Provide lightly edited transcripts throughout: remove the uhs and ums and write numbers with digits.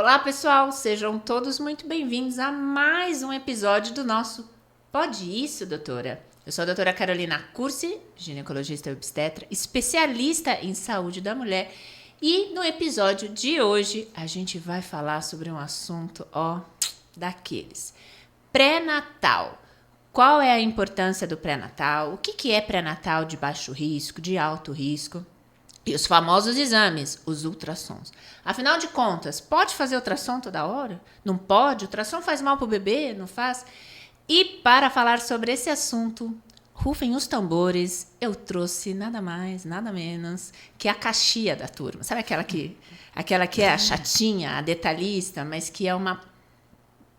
Olá, pessoal! Sejam todos muito bem-vindos a mais um episódio do nosso Pode Isso, doutora? Eu sou a doutora Carolina Cursi, ginecologista e obstetra, especialista em saúde da mulher. E no episódio de hoje, a gente vai falar sobre um assunto, daqueles. Pré-natal. Qual é a importância do pré-natal? O que é pré-natal de baixo risco, de alto risco? E os famosos exames, os ultrassons. Afinal de contas, pode fazer ultrassom toda hora? Não pode? Ultrassom faz mal para o bebê? Não faz? E para falar sobre esse assunto, rufem os tambores, eu trouxe nada mais, nada menos que a caxia da turma. Sabe aquela que é a chatinha, a detalhista, mas que é uma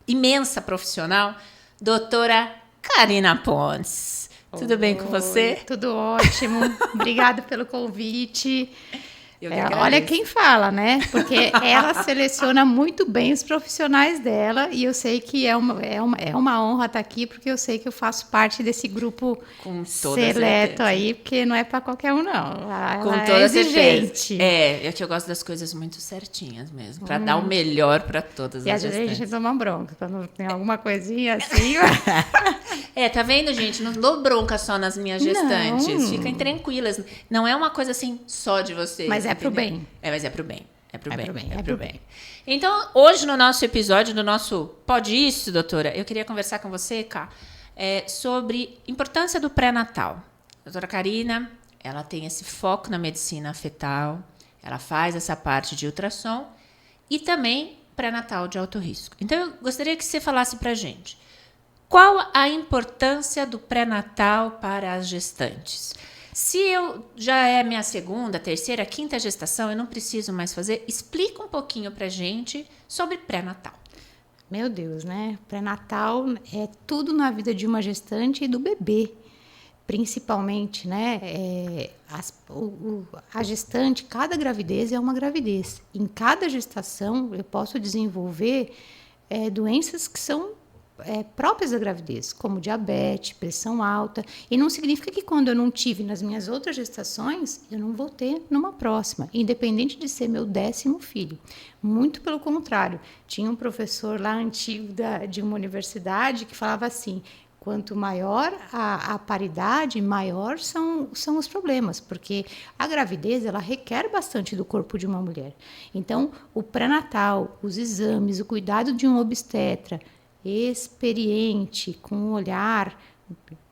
imensa profissional? Doutora Karina Pontes. Tudo bem com você? Tudo ótimo. Obrigada pelo convite. Olha quem fala, né? Porque ela seleciona muito bem os profissionais dela e eu sei que é uma honra estar aqui, porque eu sei que eu faço parte desse grupo seleto aí, porque não é para qualquer um, não. Ela com toda exigente. É que eu gosto das coisas muito certinhas mesmo, para dar o melhor para todas as gestantes. E às vezes a gente toma bronca, para não ter alguma coisinha assim. Tá vendo, gente? Não dou bronca só nas minhas gestantes. Não. Fiquem tranquilas. Não é uma coisa assim só de vocês. Mas é pro bem. Mas é pro bem. É pro bem. Então, hoje no nosso episódio, do nosso Pode Isso, doutora, eu queria conversar com você, Ká, sobre a importância do pré-natal. A doutora Karina, ela tem esse foco na medicina fetal, ela faz essa parte de ultrassom e também pré-natal de alto risco. Então, eu gostaria que você falasse pra gente. Qual a importância do pré-natal para as gestantes? Se eu já é minha segunda, terceira, quinta gestação, eu não preciso mais fazer, explica um pouquinho pra gente sobre pré-natal. Meu Deus, né? Pré-natal é tudo na vida de uma gestante e do bebê. Principalmente, né? A gestante, cada gravidez é uma gravidez. Em cada gestação, eu posso desenvolver doenças que são próprias da gravidez, como diabetes, pressão alta, e não significa que quando eu não tive nas minhas outras gestações, eu não vou ter numa próxima, independente de ser meu 10º filho. Muito pelo contrário, tinha um professor lá antigo de uma universidade que falava assim: quanto maior a paridade, maior são os problemas, porque a gravidez ela requer bastante do corpo de uma mulher. Então, o pré-natal, os exames, o cuidado de um obstetra experiente, com um olhar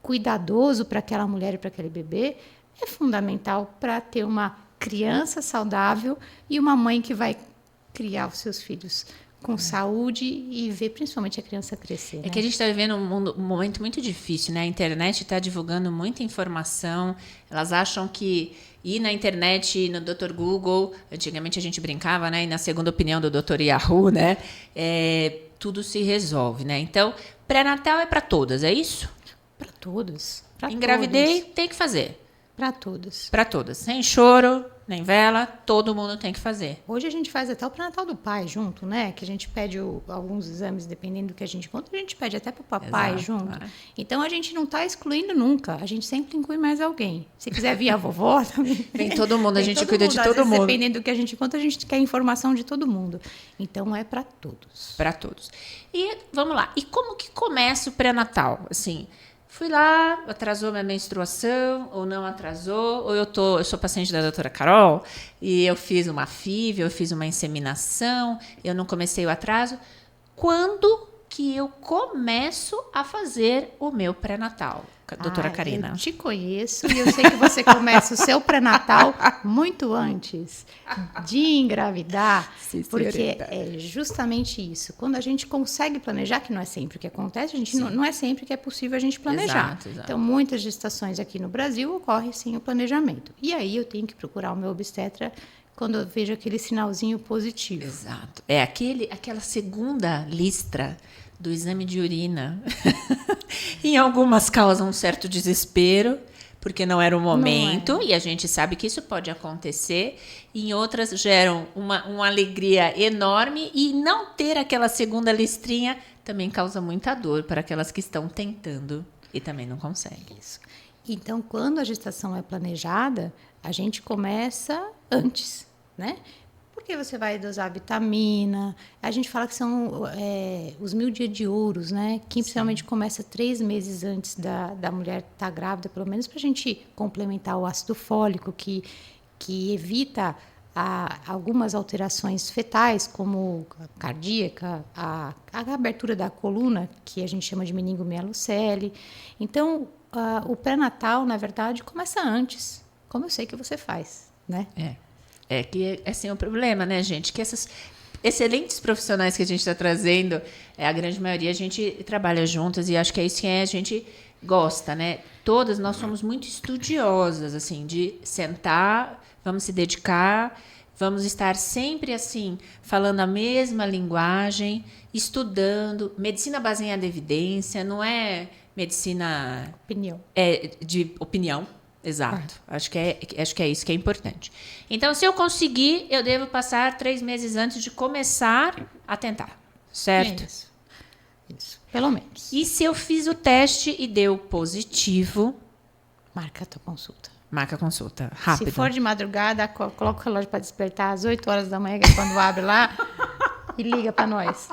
cuidadoso para aquela mulher e para aquele bebê, é fundamental para ter uma criança saudável e uma mãe que vai criar os seus filhos com saúde e ver principalmente a criança crescer. É que a gente está vivendo um momento muito difícil, né? A internet está divulgando muita informação, elas acham que ir na internet, no Dr. Google, antigamente a gente brincava, né? E na segunda opinião do Dr. Yahoo, né? Tudo se resolve, né? Então, pré-natal é para todas, é isso? Para todas. Engravidei, tem que fazer. Para todas. Para todas. Sem choro, nem vela, todo mundo tem que fazer. Hoje a gente faz até o pré-natal do pai junto, né? Que a gente pede alguns exames, dependendo do que a gente encontra, a gente pede até para o papai junto. Então, a gente não está excluindo nunca. A gente sempre inclui mais alguém. Se quiser vir a vovó também. Vem todo mundo, a gente cuida de todo mundo. Dependendo do que a gente encontra, a gente quer informação de todo mundo. Então, é para todos. Para todos. E, vamos lá. E como que começa o pré-natal? Assim, fui lá, atrasou minha menstruação, ou não atrasou, ou eu sou paciente da doutora Carol, e eu fiz uma FIV, eu fiz uma inseminação, eu não comecei o atraso. Quando que eu começo a fazer o meu pré-natal, doutora Karina? Eu te conheço e eu sei que você começa o seu pré-natal muito antes de engravidar, porque é justamente isso. Quando a gente consegue planejar, que não é sempre o que acontece, não é sempre que é possível a gente planejar. Exato. Então, muitas gestações aqui no Brasil ocorrem sem o planejamento. E aí eu tenho que procurar o meu obstetra quando eu vejo aquele sinalzinho positivo. Exato. É aquela segunda listra do exame de urina. Em algumas causam um certo desespero, porque não era o momento, e a gente sabe que isso pode acontecer. Em outras geram uma alegria enorme, e não ter aquela segunda listrinha também causa muita dor para aquelas que estão tentando e também não conseguem. Isso. Então, quando a gestação é planejada, a gente começa antes, né? Porque você vai dosar vitamina. A gente fala que são os 1000 dias de ouros, né? Que principalmente começa 3 meses antes da mulher estar grávida, pelo menos para a gente complementar o ácido fólico, que evita algumas alterações fetais, como cardíaca, a abertura da coluna, que a gente chama de meningomielocele. Então, o pré-natal, na verdade, começa antes, como eu sei que você faz, né? É que assim, é o problema, né, gente? Que essas excelentes profissionais que a gente está trazendo, a grande maioria a gente trabalha juntas e acho que é isso que a gente gosta, né? Todas nós somos muito estudiosas, assim, de sentar, vamos se dedicar, vamos estar sempre, assim, falando a mesma linguagem, estudando, medicina baseada em evidência, não é medicina... Opinião. De opinião. Exato. Acho que é isso que é importante. Então, se eu conseguir, eu devo passar 3 meses antes de começar a tentar. Certo? Isso. Pelo menos. E se eu fiz o teste e deu positivo? Marca a tua consulta. Marca a consulta. Rápido. Se for de madrugada, coloca o relógio para despertar às 8 horas da manhã, que é quando abre lá, e liga para nós.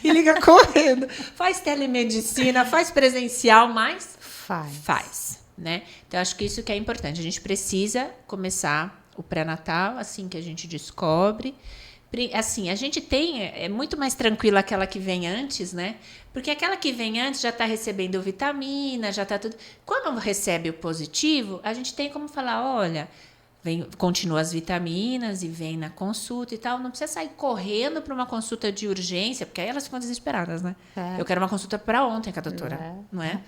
E liga correndo. Faz telemedicina, faz presencial, mas... Faz. Né? Então, acho que isso que é importante. A gente precisa começar o pré-natal assim que a gente descobre. Assim, a gente é muito mais tranquila aquela que vem antes, né? Porque aquela que vem antes já está recebendo vitamina, já está tudo... Quando recebe o positivo, a gente tem como falar, olha, continua as vitaminas e vem na consulta e tal. Não precisa sair correndo para uma consulta de urgência, porque aí elas ficam desesperadas, né? Eu quero uma consulta para ontem com a doutora, não é?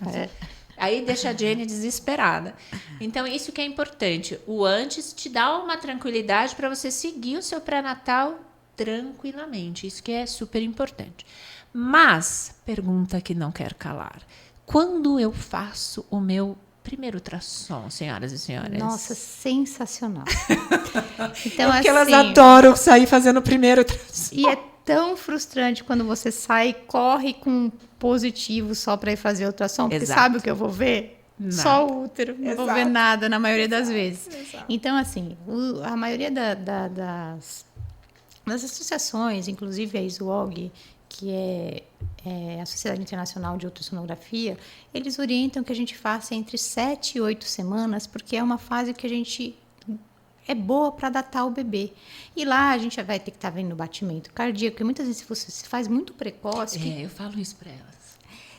Aí deixa a Jenny desesperada. Então, isso que é importante. O antes te dá uma tranquilidade para você seguir o seu pré-natal tranquilamente. Isso que é super importante. Mas, pergunta que não quer calar. Quando eu faço o meu primeiro ultrassom, senhoras e senhores? Nossa, sensacional. Então, porque elas adoram sair fazendo o primeiro ultrassom. E é tão frustrante quando você sai, corre com positivo só para ir fazer ultrassom, porque sabe o que eu vou ver? Nada. Só o útero, não vou ver nada na maioria das vezes. Então, assim, a maioria das associações, inclusive a ISUOG, que é a Sociedade Internacional de Ultrassonografia, eles orientam que a gente faça entre 7 e 8 semanas, porque é uma fase que a gente... é boa para datar o bebê. E lá a gente vai ter que estar vendo o batimento cardíaco, porque muitas vezes você se faz muito precoce... eu falo isso para elas.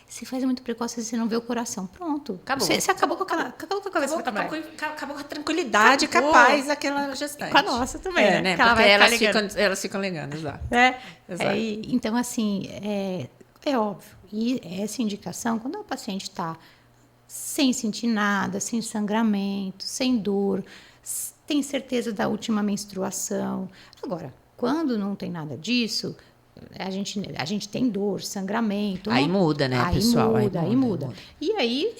Se faz muito precoce, você não vê o coração. Pronto. Acabou. Você acabou com a cabeça da mulher. Acabou com a tranquilidade capaz daquela gestante. Com a nossa também, né? Porque elas ficam ligando, exato. Exato. Então, assim, é óbvio. E essa indicação, quando o paciente está sem sentir nada, sem sangramento, sem dor, tem certeza da última menstruação. Agora, quando não tem nada disso, a gente tem dor, sangramento. Aí muda, né, pessoal? Aí muda. E aí,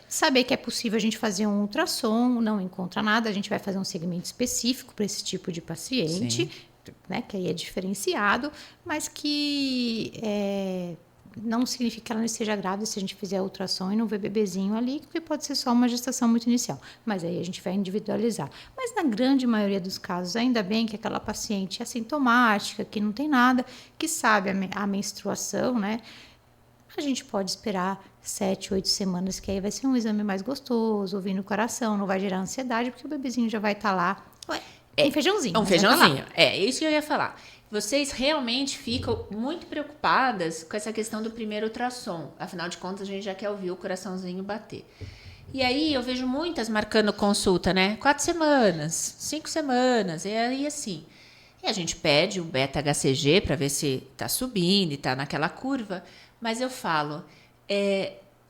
saber que é possível a gente fazer um ultrassom, não encontra nada, a gente vai fazer um segmento específico para esse tipo de paciente, né, que aí é diferenciado, mas que não significa que ela não esteja grávida se a gente fizer a ultrassom e não ver bebezinho ali, porque pode ser só uma gestação muito inicial. Mas aí a gente vai individualizar. Mas na grande maioria dos casos, ainda bem que aquela paciente é assintomática, que não tem nada, que sabe a menstruação, né? A gente pode esperar 7, 8 semanas, que aí vai ser um exame mais gostoso, ouvindo o coração, não vai gerar ansiedade, porque o bebezinho já vai estar lá. Um feijãozinho. Um feijãozinho. É isso que eu ia falar. Vocês realmente ficam muito preocupadas com essa questão do primeiro ultrassom. Afinal de contas, a gente já quer ouvir o coraçãozinho bater. E aí, eu vejo muitas marcando consulta, né? 4 semanas, 5 semanas, e aí assim. E a gente pede o beta-HCG para ver se está subindo e está naquela curva. Mas eu falo,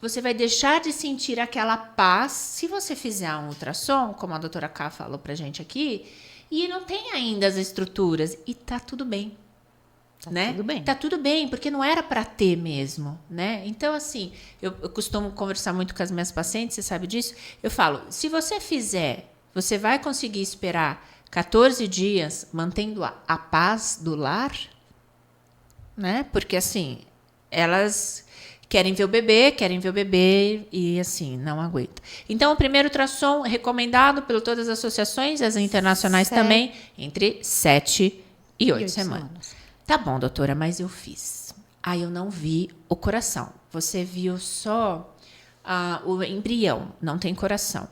você vai deixar de sentir aquela paz se você fizer um ultrassom, como a doutora K falou para a gente aqui, e não tem ainda as estruturas. E tá tudo bem. Né? Tudo bem. Tá tudo bem, porque não era para ter mesmo, né? Então, assim, eu costumo conversar muito com as minhas pacientes, você sabe disso? Eu falo, se você fizer, você vai conseguir esperar 14 dias mantendo a paz do lar? Né? Porque, assim, elas querem ver o bebê e, assim, não aguentam. Então, o primeiro ultrassom recomendado por todas as associações, as internacionais também, entre 7 e 8 semanas. Tá bom, doutora, mas eu fiz. Aí eu não vi o coração. Você viu só o embrião, não tem coração.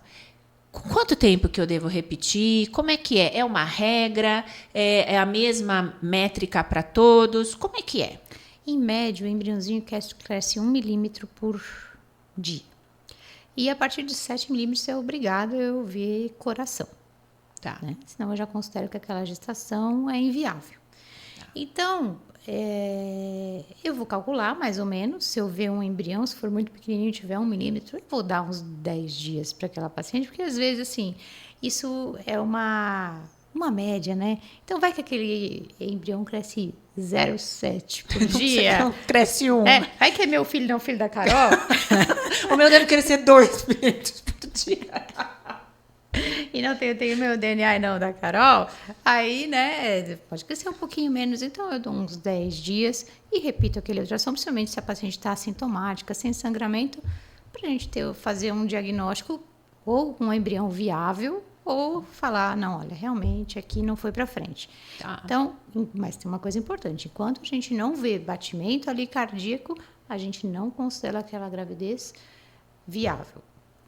Com quanto tempo que eu devo repetir? Como é que é? É uma regra? É a mesma métrica para todos? Como é que é? Em média, o embriãozinho cresce 1 milímetro por dia. E a partir de 7 milímetros é obrigado a ver coração. Tá. Né? Senão eu já considero que aquela gestação é inviável. Tá. Então, eu vou calcular mais ou menos. Se eu ver um embrião, se for muito pequenininho, tiver 1 milímetro, eu vou dar uns 10 dias para aquela paciente, porque às vezes, assim, isso é uma média, né? Então, vai que aquele embrião cresce 0,7 por dia. Não, cresce 1. Vai que é meu filho, não filho da Carol. O meu deve crescer 2 milímetros por dia. E não tenho meu DNA e não da Carol. Aí, né, pode crescer um pouquinho menos. Então, eu dou uns 10 dias e repito aquele ultrassom, principalmente se a paciente está assintomática, sem sangramento, para a gente fazer um diagnóstico ou um embrião viável, ou falar, não, olha, realmente aqui não foi para frente. Tá. Então, mas tem uma coisa importante, enquanto a gente não vê batimento ali cardíaco, a gente não considera aquela gravidez viável.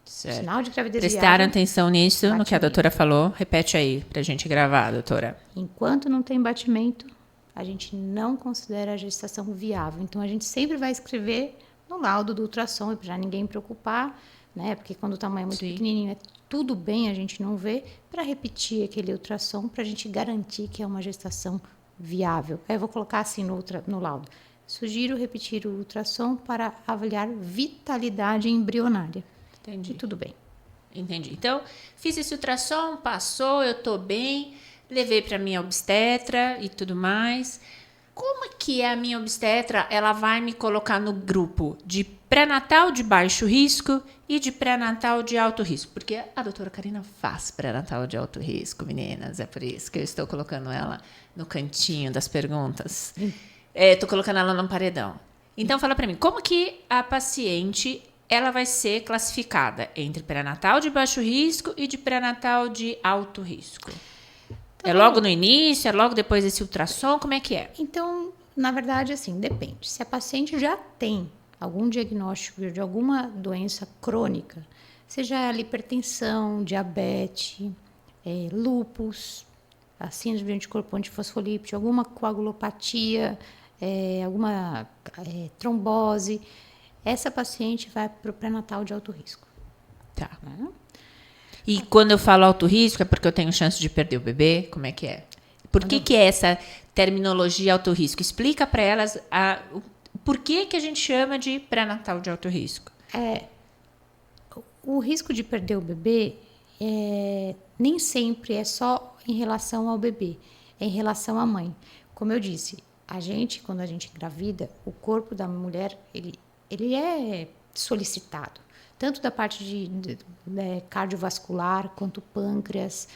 Certo. Sinal de gravidez Prestaram viável, atenção nisso, batimento. no que a doutora falou? Repete aí, pra gente gravar, doutora. Enquanto não tem batimento, a gente não considera a gestação viável. Então, a gente sempre vai escrever no laudo do ultrassom, para ninguém preocupar, né? Porque quando o tamanho é muito pequenininho, é tudo bem, a gente não vê, para repetir aquele ultrassom, para a gente garantir que é uma gestação viável. Aí eu vou colocar assim no laudo. Sugiro repetir o ultrassom para avaliar vitalidade embrionária. Entendi. E tudo bem. Entendi. Então, fiz esse ultrassom, passou, eu tô bem, levei para minha obstetra e tudo mais. Como que a minha obstetra, ela vai me colocar no grupo de pré-natal de baixo risco e de pré-natal de alto risco? Porque a doutora Karina faz pré-natal de alto risco, meninas. É por isso que eu estou colocando ela no cantinho das perguntas. Estou colocando ela no paredão. Então, fala para mim, como que a paciente, ela vai ser classificada entre pré-natal de baixo risco e de pré-natal de alto risco? É logo no início? É logo depois desse ultrassom? Como é que é? Então, na verdade, assim, depende. Se a paciente já tem algum diagnóstico de alguma doença crônica, seja ela hipertensão, diabetes, lúpus, a síndrome de anticorpo antifosfolípido, alguma coagulopatia, alguma trombose, essa paciente vai para o pré-natal de alto risco. Tá. E quando eu falo alto risco, é porque eu tenho chance de perder o bebê? Como é que é? Por que é essa terminologia alto risco? Explica para elas por que a gente chama de pré-natal de alto risco. O risco de perder o bebê nem sempre é só em relação ao bebê, é em relação à mãe. Como eu disse, quando a gente engravida, o corpo da mulher, ele é solicitado. Tanto da parte de cardiovascular, quanto o pâncreas,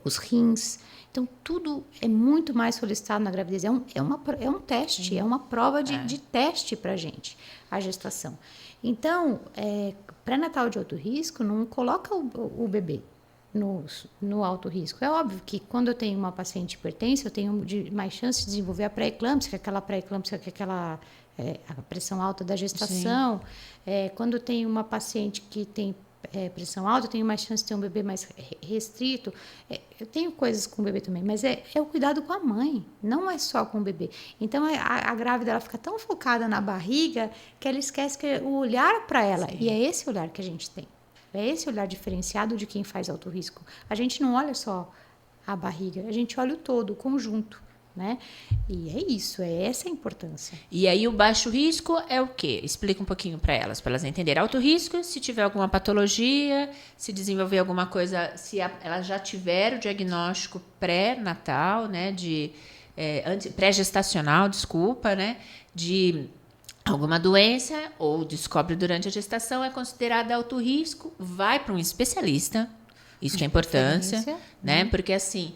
os rins. Então, tudo é muito mais solicitado na gravidez. É um teste, é uma prova de teste para a gente, a gestação. Então, pré-natal de alto risco não coloca o bebê no alto risco. É óbvio que quando eu tenho uma paciente hipertensa, eu tenho mais chance de desenvolver a pré-eclâmpsia, que é aquela a pressão alta da gestação. Quando eu tenho uma paciente que tem pressão alta, eu tenho mais chance de ter um bebê mais restrito. Eu tenho coisas com o bebê também, mas é o cuidado com a mãe, não é só com o bebê. Então, a grávida ela fica tão focada na barriga que ela esquece que o olhar para ela, e é esse olhar que a gente tem. É esse olhar diferenciado de quem faz alto risco. A gente não olha só a barriga, a gente olha o todo, o conjunto. Né? E é isso, é essa a importância. E aí o baixo risco é o quê? Explica um pouquinho para elas entenderem. Alto risco, se tiver alguma patologia, se desenvolver alguma coisa, se ela já tiver o diagnóstico pré-natal, né, pré-gestacional, desculpa, né, de alguma doença ou descobre durante a gestação, é considerada alto risco, vai para um especialista, isso que é importância, né, porque assim...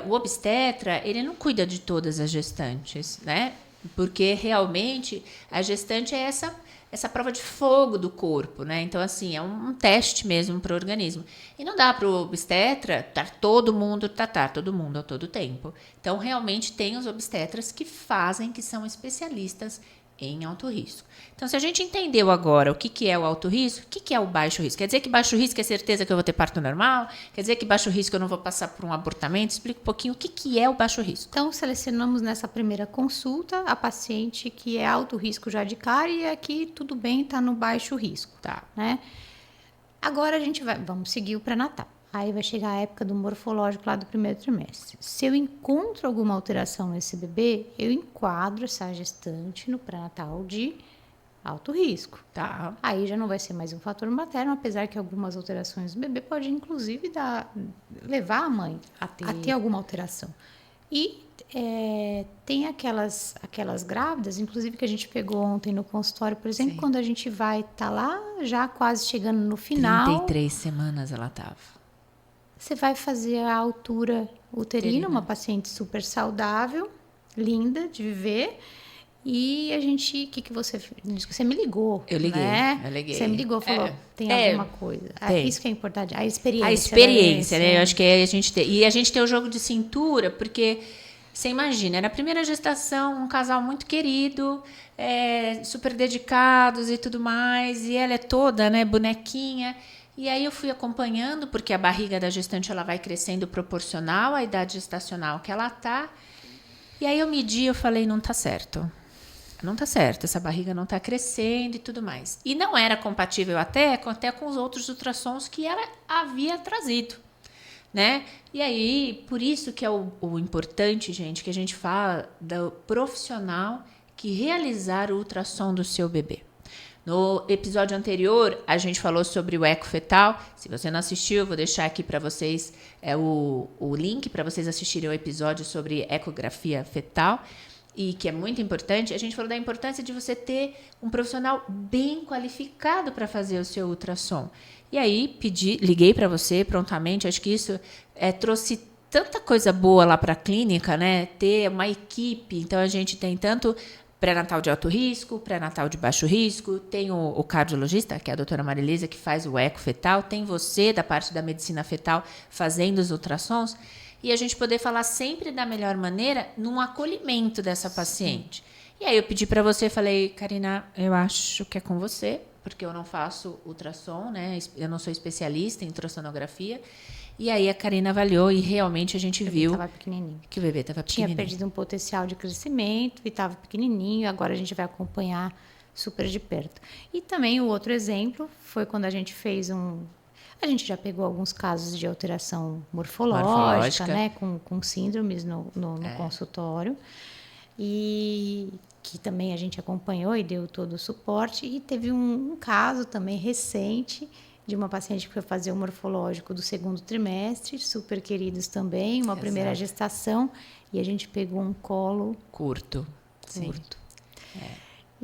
o obstetra, ele não cuida de todas as gestantes, né? porque realmente a gestante é essa prova de fogo do corpo, né? Então, assim, é um teste mesmo para o organismo. E não dá para o obstetra tratar todo mundo a todo tempo. Então, realmente tem os obstetras que são especialistas em alto risco. Então, se a gente entendeu agora o que é o alto risco, o que é o baixo risco? Quer dizer que baixo risco é certeza que eu vou ter parto normal? Quer dizer que baixo risco eu não vou passar por um abortamento? Explica um pouquinho o que é o baixo risco. Então, selecionamos nessa primeira consulta a paciente que é alto risco já de cara e aqui tudo bem, está no baixo risco. Tá. Né? Agora vamos seguir o pré-natal. Aí vai chegar a época do morfológico lá do primeiro trimestre. Se eu encontro alguma alteração nesse bebê, eu enquadro essa gestante no pré-natal de alto risco. Tá. Aí já não vai ser mais um fator materno, apesar que algumas alterações do bebê podem, inclusive, levar a mãe a ter alguma alteração. E tem aquelas grávidas, inclusive que a gente pegou ontem no consultório, por exemplo, quando a gente vai estar lá, já quase chegando no final. 33 semanas ela estava. Você vai fazer a altura uterina, uma paciente super saudável, linda de viver. E a gente, que você fez? Você me ligou. Eu liguei, né? eu liguei. Você me ligou, falou, tem alguma coisa. Isso que é importante, a experiência. A experiência, né? Eu acho que a gente tem. E a gente tem o jogo de cintura, porque você imagina, era a primeira gestação, um casal muito querido, super dedicados e tudo mais, e ela é toda, né, bonequinha. E aí eu fui acompanhando, porque a barriga da gestante ela vai crescendo proporcional à idade gestacional que ela tá. E aí eu medi, eu falei, não tá certo. Não tá certo, essa barriga não tá crescendo e tudo mais. E não era compatível até com os outros ultrassons que ela havia trazido, né? E aí, por isso que é o importante, gente, que a gente fala do profissional que realizar o ultrassom do seu bebê. No episódio anterior, a gente falou sobre o eco fetal. Se você não assistiu, eu vou deixar aqui para vocês o link para vocês assistirem o episódio sobre ecografia fetal, e que é muito importante. A gente falou da importância de você ter um profissional bem qualificado para fazer o seu ultrassom. E aí, liguei para você prontamente. Acho que isso trouxe tanta coisa boa lá para a clínica, né? Ter uma equipe. Então, a gente tem tanto pré-natal de alto risco, pré-natal de baixo risco, tem o cardiologista, que é a doutora Marilisa, que faz o eco fetal, tem você, da parte da medicina fetal, fazendo os ultrassons, e a gente poder falar sempre da melhor maneira num acolhimento dessa paciente. E aí eu pedi para você, falei, Karina, eu acho que é com você, porque eu não faço ultrassom, né? Eu não sou especialista em ultrassonografia. E aí a Karina avaliou e realmente a gente viu que o bebê estava pequenininho. Tinha perdido um potencial de crescimento e estava pequenininho. Agora a gente vai acompanhar super de perto. E também o outro exemplo foi quando a gente fez a gente já pegou alguns casos de alteração morfológica. Né? Com síndromes no consultório. E que também a gente acompanhou e deu todo o suporte. E teve um caso também recente de uma paciente que foi fazer o morfológico do segundo trimestre, super queridos também, uma primeira gestação, e a gente pegou um colo curto.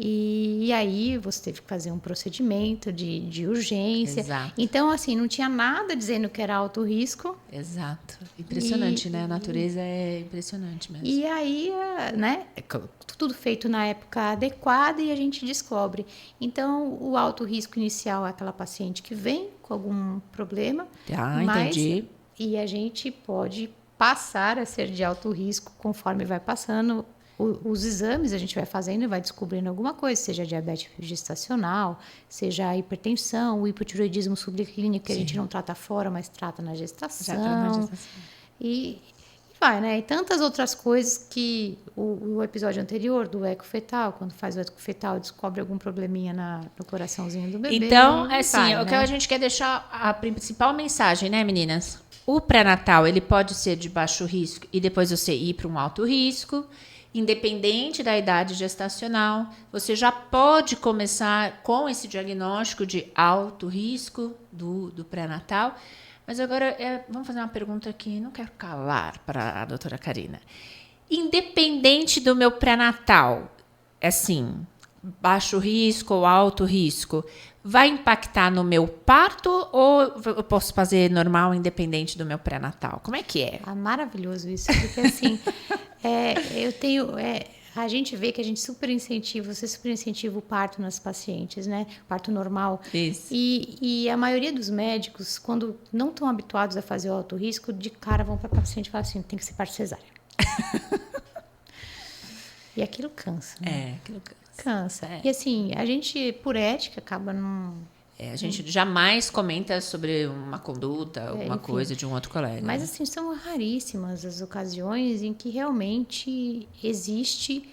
E aí você teve que fazer um procedimento de urgência. Exato. Então, assim, não tinha nada dizendo que era alto risco. Exato. Impressionante, né? A natureza é impressionante mesmo. E aí, né? Tudo feito na época adequada e a gente descobre. Então, o alto risco inicial é aquela paciente que vem com algum problema. Entendi. E a gente pode passar a ser de alto risco conforme vai passando os exames, a gente vai fazendo e vai descobrindo alguma coisa, seja diabetes gestacional, seja a hipertensão, o hipotiroidismo subclínico, que a gente não trata fora, mas trata na gestação. E vai, né? E tantas outras coisas que o episódio anterior do eco fetal, quando faz o eco fetal, descobre algum probleminha no coraçãozinho do bebê. Então, assim, o que a gente quer deixar, a principal mensagem, né, meninas? O pré-natal, ele pode ser de baixo risco e depois você ir para um alto risco. Independente da idade gestacional, você já pode começar com esse diagnóstico de alto risco do pré-natal. Mas agora, vamos fazer uma pergunta que não quero calar para a doutora Karina. Independente do meu pré-natal, assim, baixo risco ou alto risco, vai impactar no meu parto ou eu posso fazer normal independente do meu pré-natal? Como é que é? Maravilhoso isso, porque assim, eu tenho... a gente vê que a gente você super incentiva o parto nas pacientes, né? Parto normal. Isso. E a maioria dos médicos, quando não estão habituados a fazer o alto risco, de cara vão para a paciente e falam assim, tem que ser parto cesárea. E aquilo cansa, né? Aquilo cansa. Cansa. E assim, a gente, por ética, acaba não... A gente jamais comenta sobre uma conduta, alguma coisa de um outro colega. Mas, assim, são raríssimas as ocasiões em que realmente existe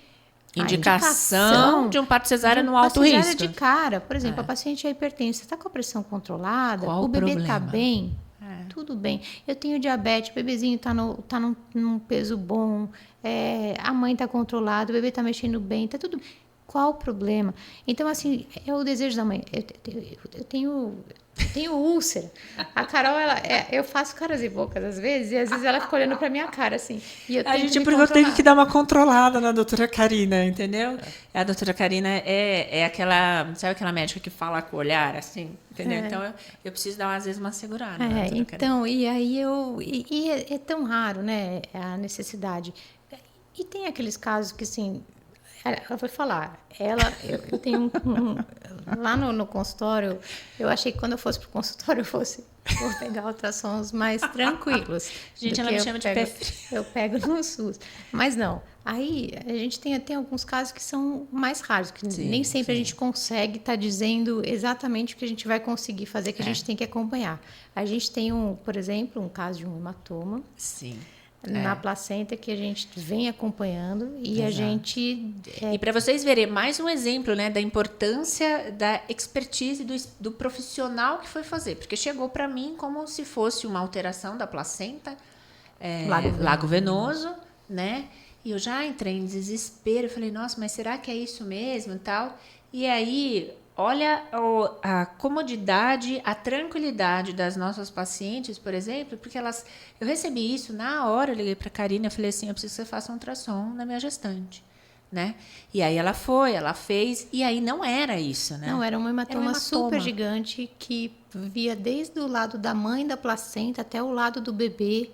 indicação de um parto cesárea no alto risco. De cara. Por exemplo, a paciente é hipertensa, está com a pressão controlada, Qual o bebê problema? está bem, tudo bem. Eu tenho diabetes, o bebezinho está num peso bom, a mãe está controlada, o bebê está mexendo bem, está tudo bem. Qual o problema? Então, assim, é o desejo da mãe. Eu tenho úlcera. A Carol, eu faço caras e bocas às vezes, e às vezes ela fica olhando pra minha cara, assim. E eu tenho que dar uma controlada na doutora Karina, entendeu? A doutora Karina é aquela, sabe aquela médica que fala com o olhar, assim, entendeu? Então, eu preciso dar, às vezes, uma segurada. Então, e aí é tão raro, né, a necessidade. E tem aqueles casos que, assim... Eu vou falar, eu tenho lá no consultório, eu achei que quando eu fosse pro consultório vou pegar ultrassons mais tranquilos. Gente, ela me chama de pé frio. Eu pego no SUS. Mas não, aí a gente tem alguns casos que são mais raros, que nem sempre a gente consegue estar dizendo exatamente o que a gente vai conseguir fazer, que a gente tem que acompanhar. A gente tem, por exemplo, um caso de um hematoma. Sim. Na placenta que a gente vem acompanhando e a gente... E para vocês verem, mais um exemplo, né, da importância da expertise do profissional que foi fazer. Porque chegou para mim como se fosse uma alteração da placenta, lago venoso, né? E eu já entrei em desespero, falei, nossa, mas será que é isso mesmo e tal? E aí... Olha a comodidade, a tranquilidade das nossas pacientes, por exemplo, porque eu recebi isso na hora, eu liguei para a Karina e falei assim, eu preciso que você faça um ultrassom na minha gestante, né? E aí ela fez, e aí não era isso, né? Não, era um hematoma super gigante que via desde o lado da mãe da placenta até o lado do bebê.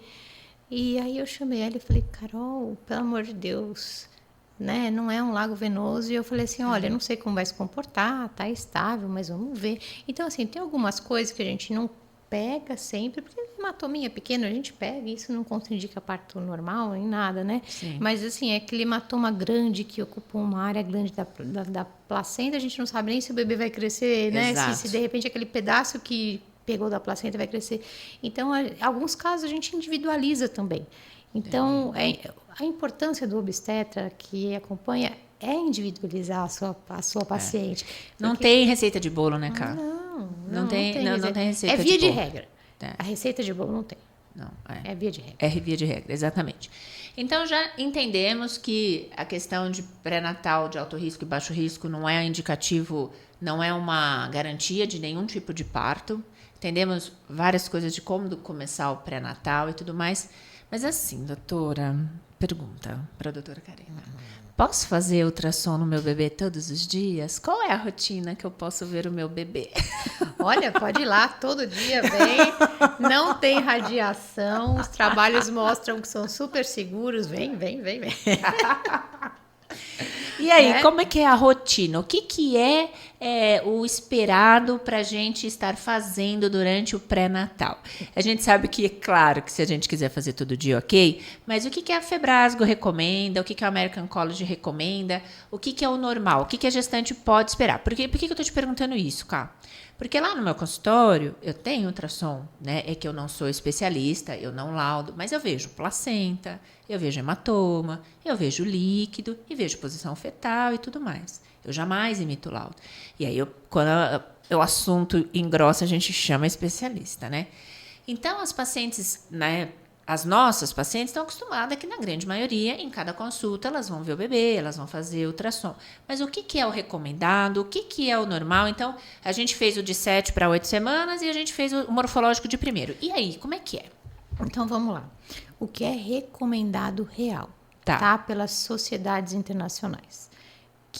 E aí eu chamei ela e falei, Carol, pelo amor de Deus... Né? Não é um lago venoso, e eu falei assim, olha, não sei como vai se comportar, tá estável, mas vamos ver. Então, assim, tem algumas coisas que a gente não pega sempre, porque hematominha pequeno, a gente pega, isso não contraindica parto normal, nem nada, né? Sim. Mas, assim, é aquele hematoma grande que ocupa uma área grande da placenta, a gente não sabe nem se o bebê vai crescer, né? Se de repente aquele pedaço que pegou da placenta vai crescer. Então, alguns casos a gente individualiza também. Então, a importância do obstetra que acompanha é individualizar a sua paciente. Não tem receita de bolo, né, cara? Não tem receita é via de bolo. regra. A receita de bolo não tem. Não, é via de regra. É via de regra, exatamente. Então, já entendemos que a questão de pré-natal de alto risco e baixo risco não é indicativo, não é uma garantia de nenhum tipo de parto. Entendemos várias coisas de como começar o pré-natal e tudo mais. Mas assim, doutora, pergunta para a doutora Karina. Posso fazer ultrassom no meu bebê todos os dias? Qual é a rotina que eu posso ver o meu bebê? Olha, pode ir lá, todo dia vem. Não tem radiação, os trabalhos mostram que são super seguros. Vem. E aí, como é que é a rotina? O que é o esperado para a gente estar fazendo durante o pré-natal? A gente sabe que, é claro, que se a gente quiser fazer todo dia, ok, mas o que a Febrasgo recomenda, o que a American College recomenda, o que é o normal, o que a gestante pode esperar? Por que eu estou te perguntando isso, Cá? Porque lá no meu consultório, eu tenho ultrassom, né? É que eu não sou especialista, eu não laudo, mas eu vejo placenta, eu vejo hematoma, eu vejo líquido e vejo posição fetal e tudo mais. Eu jamais imito laudo. E aí, quando o assunto engrossa, a gente chama especialista, né? Então, as pacientes, né? As nossas pacientes estão acostumadas que, na grande maioria, em cada consulta, elas vão ver o bebê, elas vão fazer ultrassom. Mas o que é o recomendado? O que é o normal? Então, a gente fez o de 7 para 8 semanas e a gente fez o morfológico de primeiro. E aí, como é que é? Então, vamos lá. O que é recomendado real, tá? Pelas sociedades internacionais.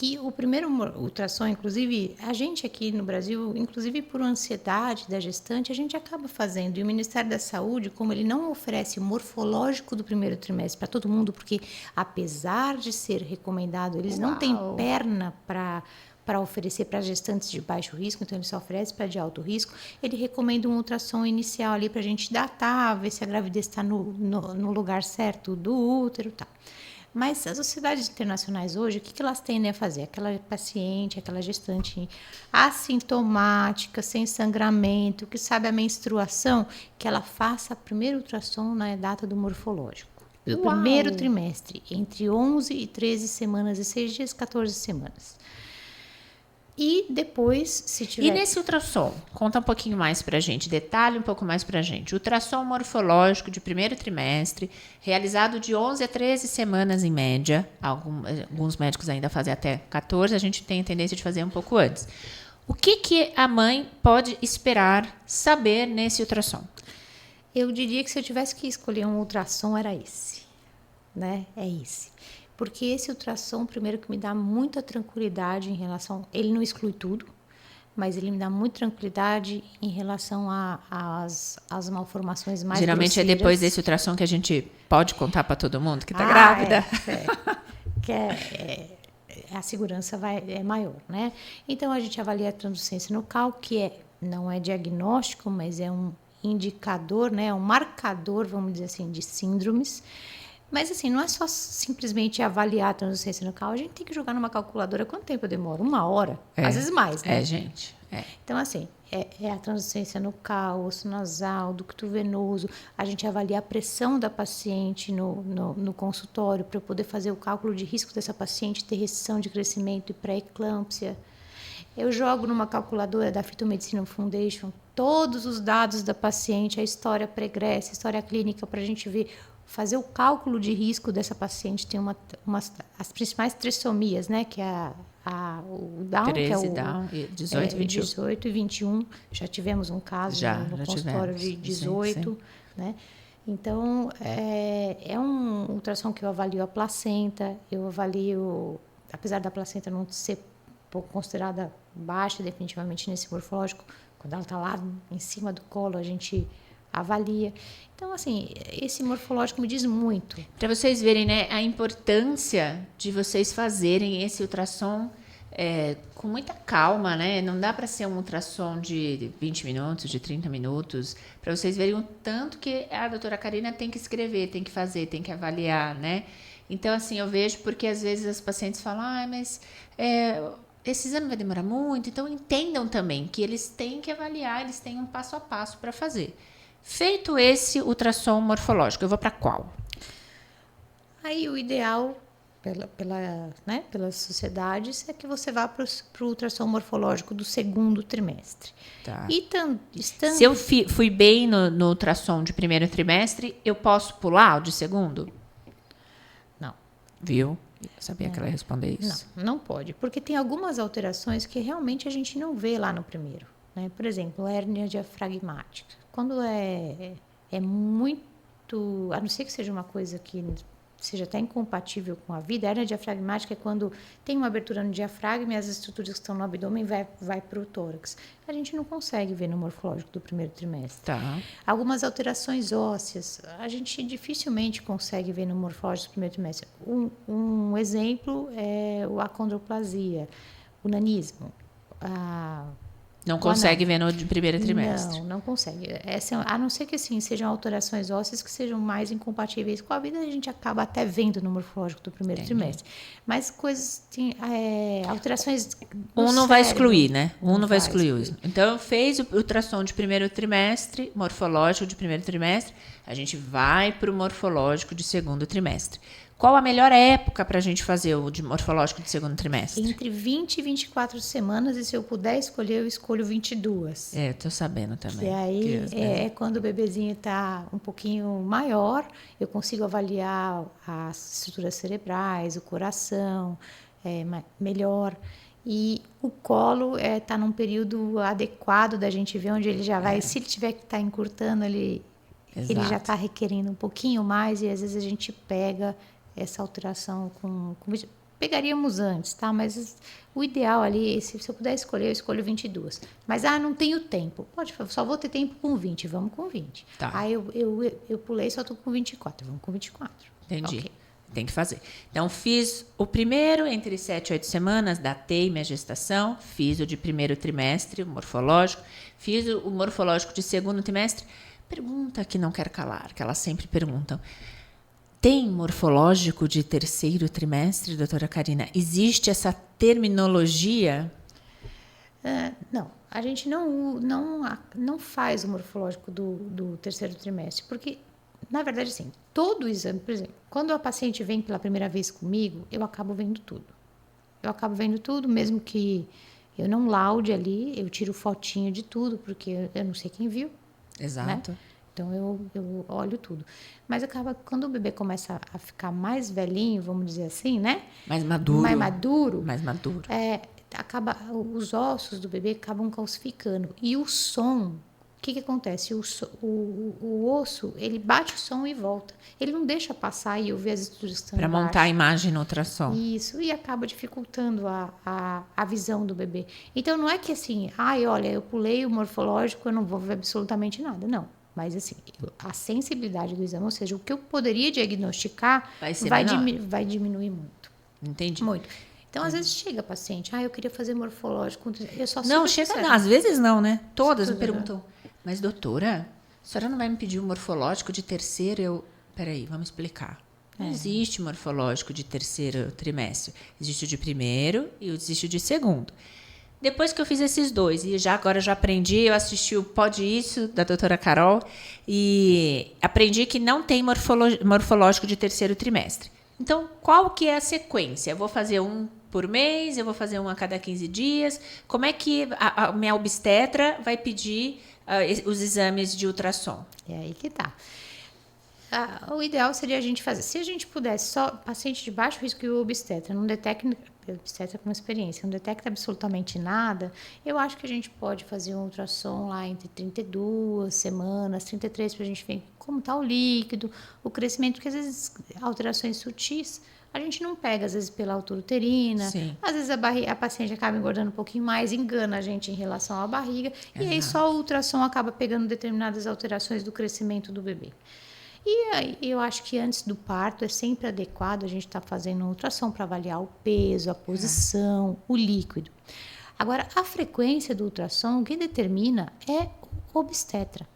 que o primeiro ultrassom, inclusive, a gente aqui no Brasil, inclusive por ansiedade da gestante, a gente acaba fazendo. E o Ministério da Saúde, como ele não oferece o morfológico do primeiro trimestre para todo mundo, porque apesar de ser recomendado, eles não têm perna para oferecer para gestantes de baixo risco, então ele só oferece para de alto risco, ele recomenda um ultrassom inicial ali para a gente datar, ver se a gravidez está no lugar certo do útero e tal. Mas as sociedades internacionais hoje, o que elas tendem a fazer? Aquela paciente, aquela gestante assintomática, sem sangramento, que sabe a menstruação, que ela faça primeiro ultrassom na data do morfológico. Do primeiro trimestre, entre 11 e 13 semanas, e 6 dias, 14 semanas. E depois, se tiver... E nesse ultrassom, conta um pouquinho mais pra gente, detalhe um pouco mais pra gente. Ultrassom morfológico de primeiro trimestre, realizado de 11 a 13 semanas em média. Alguns médicos ainda fazem até 14, a gente tem a tendência de fazer um pouco antes. O que a mãe pode esperar saber nesse ultrassom? Eu diria que se eu tivesse que escolher um ultrassom, era esse, né? É esse. Porque esse ultrassom, primeiro, que me dá muita tranquilidade em relação... Ele não exclui tudo, mas ele me dá muita tranquilidade em relação às malformações mais Geralmente grosseiras. é depois desse ultrassom que a gente pode contar para todo mundo que está grávida. A segurança é maior, né? Então, a gente avalia a translucência nucal, que não é diagnóstico, mas é um indicador, né? Um marcador, vamos dizer assim, de síndromes. Mas, assim, não é só simplesmente avaliar a translucência nucal. A gente tem que jogar numa calculadora. Quanto tempo demora? 1 hora? Às vezes mais, né? Gente. Então, assim, é a translucência nucal, osso nasal, ducto venoso. A gente avalia a pressão da paciente no consultório para eu poder fazer o cálculo de risco dessa paciente ter restrição de crescimento e pré-eclâmpsia. Eu jogo numa calculadora da Fitomedicina Foundation todos os dados da paciente, a história pregressa, a história clínica, para a gente fazer o cálculo de risco dessa paciente. Tem as principais trissomias, né? Que é o Down, 13 que é o Down, 18 e 21. 18 e 21. Já tivemos um caso no consultório de 18, sim. Né? Então, é um ultrassom que eu avalio a placenta, eu avalio, apesar da placenta não ser considerada baixa definitivamente nesse morfológico, quando ela está lá em cima do colo, a gente avalia. Então, assim, esse morfológico me diz muito. Para vocês verem, né, a importância de vocês fazerem esse ultrassom com muita calma, né? Não dá para ser um ultrassom de 20 minutos, de 30 minutos, para vocês verem o tanto que a doutora Karina tem que escrever, tem que fazer, tem que avaliar, né? Então, assim, eu vejo porque às vezes as pacientes falam, mas esse exame vai demorar muito, então entendam também que eles têm que avaliar, eles têm um passo a passo para fazer. Feito esse ultrassom morfológico, eu vou para qual? Aí o ideal, pelas sociedades, é que você vá para o ultrassom morfológico do segundo trimestre. Tá. Se eu fui bem no ultrassom de primeiro trimestre, eu posso pular o de segundo? Não. Viu? Eu sabia que ela ia responder isso. Não pode, porque tem algumas alterações que realmente a gente não vê lá no primeiro. Né? Por exemplo, a hérnia diafragmática. Quando é muito... A não ser que seja uma coisa que seja até incompatível com a vida, a hérnia diafragmática é quando tem uma abertura no diafragma e as estruturas que estão no abdômen vai para o tórax. A gente não consegue ver no morfológico do primeiro trimestre. Tá. Algumas alterações ósseas, a gente dificilmente consegue ver no morfológico do primeiro trimestre. Um exemplo é a acondroplasia, o nanismo, Não consegue ver no primeiro trimestre. Não consegue. A não ser que assim, sejam alterações ósseas que sejam mais incompatíveis com a vida, a gente acaba até vendo no morfológico do primeiro trimestre. Mas coisas, alterações não vai excluir, né? Não vai excluir. Então, fez o ultrassom de primeiro trimestre, morfológico de primeiro trimestre, a gente vai para o morfológico de segundo trimestre. Qual a melhor época para a gente fazer o de morfológico de segundo trimestre? Entre 20 e 24 semanas, e se eu puder escolher, eu escolho 22. Estou sabendo também. E aí é quando o bebezinho está um pouquinho maior, eu consigo avaliar as estruturas cerebrais, o coração, melhor. E o colo está num período adequado da gente ver onde ele já vai. Se ele tiver que estar encurtando, ele já está requerendo um pouquinho mais, e às vezes a gente pega essa alteração pegaríamos antes, tá? Mas o ideal ali, se eu puder escolher, eu escolho 22. Mas, não tenho tempo. Pode, só vou ter tempo com 20, vamos com 20. Tá. Aí eu pulei, só tô com 24, vamos com 24. Entendi. Ok. Tem que fazer. Então, fiz o primeiro entre 7 e 8 semanas, datei minha gestação, fiz o de primeiro trimestre, o morfológico, fiz o morfológico de segundo trimestre. Pergunta que não quer calar, que elas sempre perguntam. Tem morfológico de terceiro trimestre, doutora Karina? Existe essa terminologia? Não, a gente não faz o morfológico do terceiro trimestre, porque, na verdade, assim, todo o exame, por exemplo, quando a paciente vem pela primeira vez comigo, eu acabo vendo tudo. Mesmo que eu não laude ali, eu tiro fotinho de tudo, porque eu não sei quem viu. Exato. Né? Então, eu olho tudo. Mas acaba, quando o bebê começa a ficar mais velhinho, vamos dizer assim, né? Mais maduro. Mais maduro. Os ossos do bebê acabam calcificando. E o som, o que acontece? O osso, ele bate o som e volta. Ele não deixa passar e ouvir as estruturas que estão Para montar a imagem no ultrassom. Isso, e acaba dificultando a visão do bebê. Então, não é que assim, olha, eu pulei o morfológico, eu não vou ver absolutamente nada. Não. Mas, assim, a sensibilidade do exame, ou seja, o que eu poderia diagnosticar vai diminuir muito. Entendi. Muito. Então, às vezes chega paciente, eu queria fazer morfológico. Eu só não, chega não, às vezes não, né? Todas me perguntam, mas doutora, a senhora não vai me pedir um morfológico de terceiro? Peraí, vamos explicar. Não existe morfológico de terceiro trimestre. Existe o de primeiro e existe o de segundo. Depois que eu fiz esses dois, e agora já aprendi, eu assisti o Pode Isso, da doutora Carol, e aprendi que não tem morfológico de terceiro trimestre. Então, qual que é a sequência? Eu vou fazer um por mês, eu vou fazer um a cada 15 dias. Como é que a minha obstetra vai pedir os exames de ultrassom? É aí que tá. O ideal seria a gente fazer. Se a gente pudesse, só paciente de baixo risco e o obstetra não detecta, obstetra com experiência, não detecta absolutamente nada, eu acho que a gente pode fazer um ultrassom lá entre 32 semanas, 33, para a gente ver como está o líquido, o crescimento, porque às vezes alterações sutis a gente não pega, às vezes pela altura uterina, Sim. Às vezes a paciente acaba engordando um pouquinho mais, engana a gente em relação à barriga, e aí só o ultrassom acaba pegando determinadas alterações do crescimento do bebê. E aí, eu acho que antes do parto é sempre adequado a gente estar fazendo um ultrassom para avaliar o peso, a posição, o líquido. Agora, a frequência do ultrassom, quem determina é o obstetra.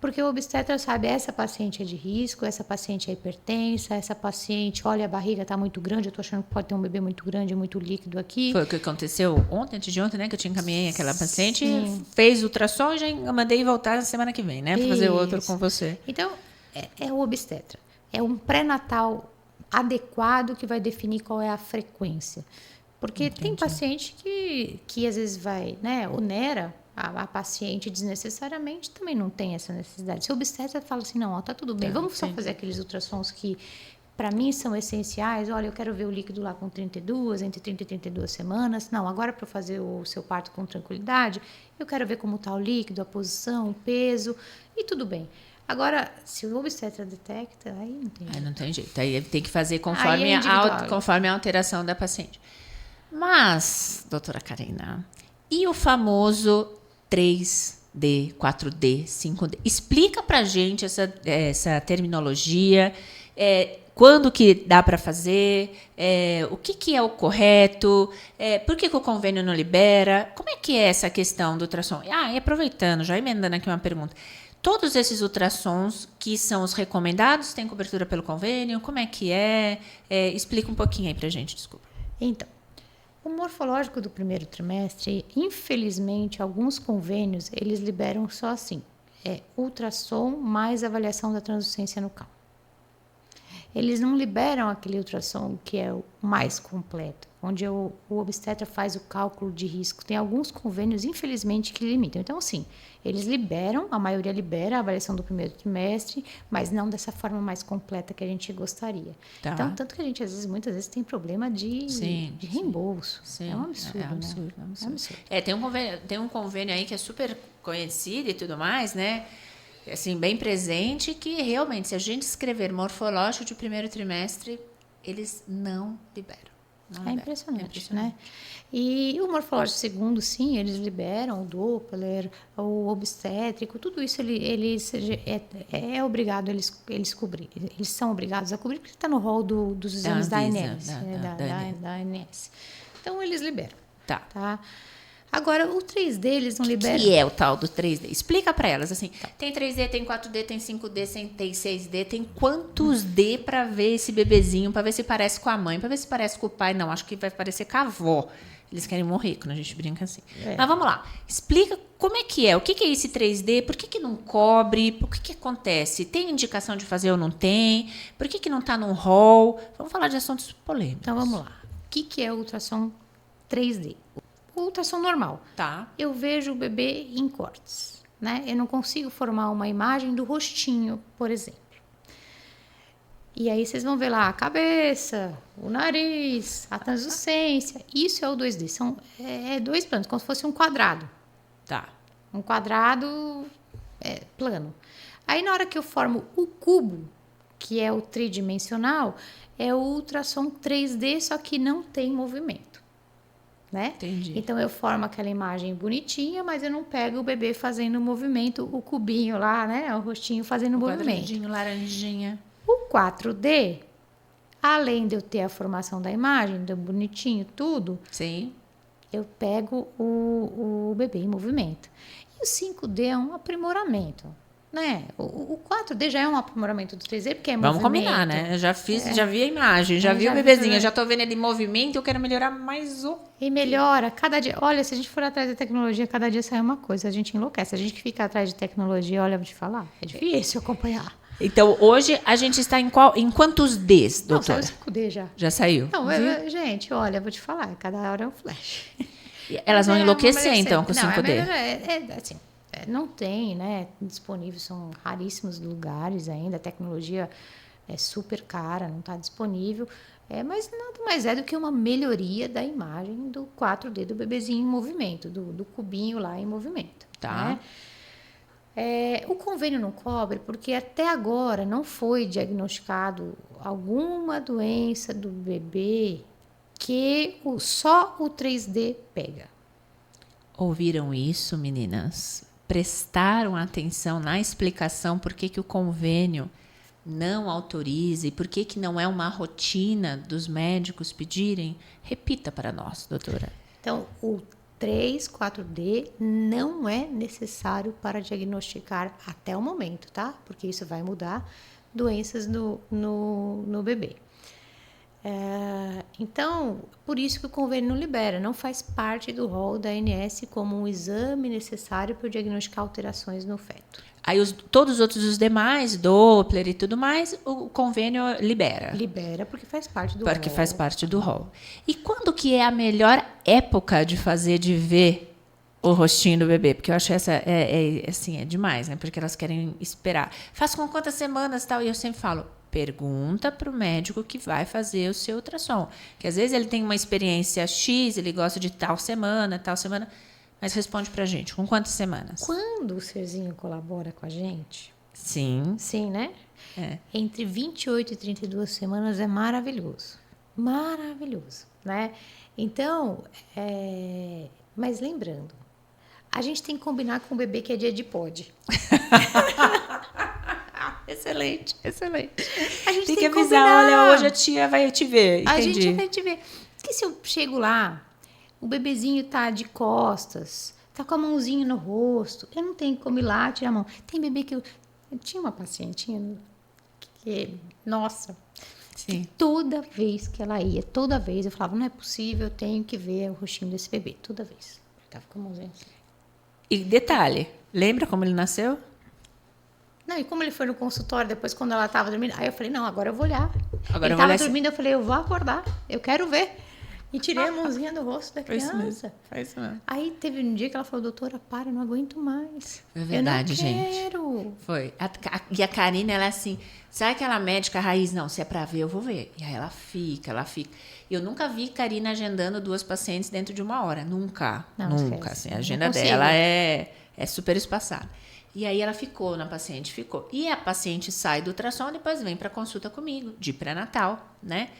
Porque o obstetra sabe, essa paciente é de risco, essa paciente é hipertensa, essa paciente, olha, a barriga está muito grande, eu estou achando que pode ter um bebê muito grande, muito líquido aqui. Foi o que aconteceu antes de ontem, né? Que eu te encaminhei aquela paciente, fez ultrassom e já mandei voltar na semana que vem, né? Para fazer outro com você. Então, é o obstetra. É um pré-natal adequado que vai definir qual é a frequência. Porque tem paciente que às vezes vai, né, onera a paciente desnecessariamente, também não tem essa necessidade. Se o obstetra fala assim, não, tá tudo bem, vamos só fazer aqueles ultrassons que para mim são essenciais. Olha, eu quero ver o líquido lá com entre 30 e 32 semanas. Não, agora para fazer o seu parto com tranquilidade, eu quero ver como está o líquido, a posição, o peso, e tudo bem. Agora, se o obstetra detecta, aí não tem jeito. Aí não tem jeito. Aí tem que fazer conforme a alteração da paciente. Mas, doutora Karina, e o famoso 3D, 4D, 5D? Explica pra gente essa terminologia, quando que dá para fazer, o que é o correto, por que o convênio não libera, como é que é essa questão do ultrassom? E aproveitando, já emendando aqui uma pergunta, todos esses ultrassons que são os recomendados têm cobertura pelo convênio? Como é que é? Explica um pouquinho aí pra gente, desculpa. Então, o morfológico do primeiro trimestre, infelizmente, alguns convênios, eles liberam só assim, ultrassom mais avaliação da translucência nucal. Eles não liberam aquele ultrassom que é o mais completo, onde o obstetra faz o cálculo de risco. Tem alguns convênios, infelizmente, que limitam. Então, sim, eles liberam, a maioria libera a avaliação do primeiro trimestre, mas não dessa forma mais completa que a gente gostaria. Tá. Então, tanto que a gente, muitas vezes, tem problema de reembolso. Sim. É um absurdo, É um absurdo, né? É um absurdo. É um absurdo. Tem um convênio aí que é super conhecido e tudo mais, né? Assim, bem presente, que realmente, se a gente escrever morfológico de primeiro trimestre, eles não liberam. É impressionante, né? E o morfológico segundo, sim, eles liberam o Doppler, o obstétrico, tudo isso é obrigado eles cobrir. Eles são obrigados a cobrir porque está no rol dos exames da ANS. Da ANS. Então, eles liberam. Tá? Agora, o 3D, eles não liberam. O que é o tal do 3D? Explica para elas, assim, tem 3D, tem 4D, tem 5D, tem 6D, tem quantos D para ver esse bebezinho, para ver se parece com a mãe, para ver se parece com o pai? Não, acho que vai parecer com a avó. Eles querem morrer quando a gente brinca assim. Mas vamos lá, explica como é que é, o que é esse 3D, por que não cobre, o que acontece? Tem indicação de fazer ou não tem? Por que não está no rol? Vamos falar de assuntos polêmicos. Então, vamos lá. O que é o ultrassom 3D? O ultrassom normal. Eu vejo o bebê em cortes, né? Eu não consigo formar uma imagem do rostinho, por exemplo. E aí vocês vão ver lá a cabeça, o nariz, a translucência. Isso é o 2D. São dois planos, como se fosse um quadrado. Um quadrado plano. Aí na hora que eu formo o cubo, que é o tridimensional, é o ultrassom 3D, só que não tem movimento. Né? Entendi. Então eu formo aquela imagem bonitinha, mas eu não pego o bebê fazendo movimento, o cubinho lá, né? O rostinho fazendo movimento. Quadradinho, laranjinha. O 4D, além de eu ter a formação da imagem, do bonitinho, tudo, sim, eu pego o bebê em movimento. E o 5D é um aprimoramento. Né? O 4D já é um aprimoramento do 3D, porque é Vamos movimento. Combinar, né? Eu já já vi a imagem, já vi o bebezinho, já tô vendo ele em movimento, eu quero melhorar mais o... E melhora, cada dia... Olha, se a gente for atrás da tecnologia, cada dia sai uma coisa, a gente enlouquece. A gente que fica atrás de tecnologia, olha, eu vou te falar, é difícil acompanhar. Então, hoje, a gente está em quantos Ds, doutora? Não, saiu 5D já. Já saiu? Não, gente, olha, eu vou te falar, cada hora é um flash. Elas vão enlouquecer, então, com o 5D? Assim... não tem, né? Disponível, são raríssimos lugares ainda. A tecnologia é super cara, não está disponível. Mas nada mais é do que uma melhoria da imagem do 4D do bebezinho em movimento, do cubinho lá em movimento. Tá. Né? O convênio não cobre porque até agora não foi diagnosticado alguma doença do bebê que só o 3D pega. Ouviram isso, meninas? Prestaram atenção na explicação por que o convênio não autoriza e por que não é uma rotina dos médicos pedirem? Repita para nós, doutora. Então, o 3, 4D não é necessário para diagnosticar até o momento, tá? Porque isso vai mudar doenças no bebê. Então, por isso que o convênio não libera, não faz parte do rol da ANS como um exame necessário para diagnosticar alterações no feto. Aí todos os outros, os demais, Doppler e tudo mais, o convênio libera. Libera porque faz parte do rol. Porque faz parte do rol. E quando que é a melhor época de ver o rostinho do bebê? Porque eu acho essa assim, é demais, né? Porque elas querem esperar. Faz com quantas semanas tal? E eu sempre falo, pergunta para o médico que vai fazer o seu ultrassom. Que às vezes ele tem uma experiência X, ele gosta de tal semana, mas responde pra gente, com quantas semanas? Quando o serzinho colabora com a gente... Sim. Sim, né? Entre 28 e 32 semanas é maravilhoso. Maravilhoso, né? Então, mas lembrando, a gente tem que combinar com o bebê que é dia de pod. Excelente, excelente. A gente tem que avisar, olha, hoje a tia vai te ver. Entendi. A gente vai te ver. Porque se eu chego lá, o bebezinho tá de costas, tá com a mãozinha no rosto, eu não tenho como ir lá tirar a mão. Tem bebê que eu tinha uma pacientinha que, nossa, sim, que toda vez que ela ia, toda vez eu falava, não é possível, eu tenho que ver o rostinho desse bebê, toda vez. Eu tava com a mãozinha assim. E detalhe, lembra como ele nasceu? Não, e como ele foi no consultório depois, quando ela estava dormindo, aí eu falei, não, agora eu vou olhar. Agora ele estava dormindo, eu falei, eu vou acordar, eu quero ver. E tirei a mãozinha do rosto da criança. Foi isso mesmo. Aí teve um dia que ela falou, doutora, para, eu não aguento mais. É verdade, eu não gente. Quero. Foi. E a Karina, ela é assim, sabe aquela médica raiz? Não, se é pra ver, eu vou ver. E aí ela fica. Eu nunca vi Karina agendando 2 pacientes dentro de 1 hora. Nunca. Não, nunca. esquece. Assim, a agenda dela é super espaçada. E aí ela ficou na paciente, ficou. E a paciente sai do ultrassom e depois vem pra consulta comigo, de pré-natal, né?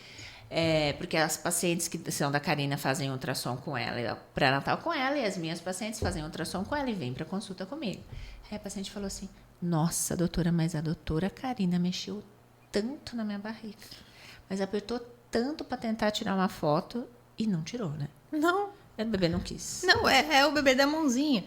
Porque as pacientes que são da Karina fazem ultrassom com ela, pré-natal com ela, e as minhas pacientes fazem ultrassom com ela e vêm para consulta comigo. Aí a paciente falou assim, nossa, doutora, mas a doutora Karina mexeu tanto na minha barriga, mas apertou tanto para tentar tirar uma foto e não tirou, né? Não. O bebê não quis. Não, é o bebê da mãozinha.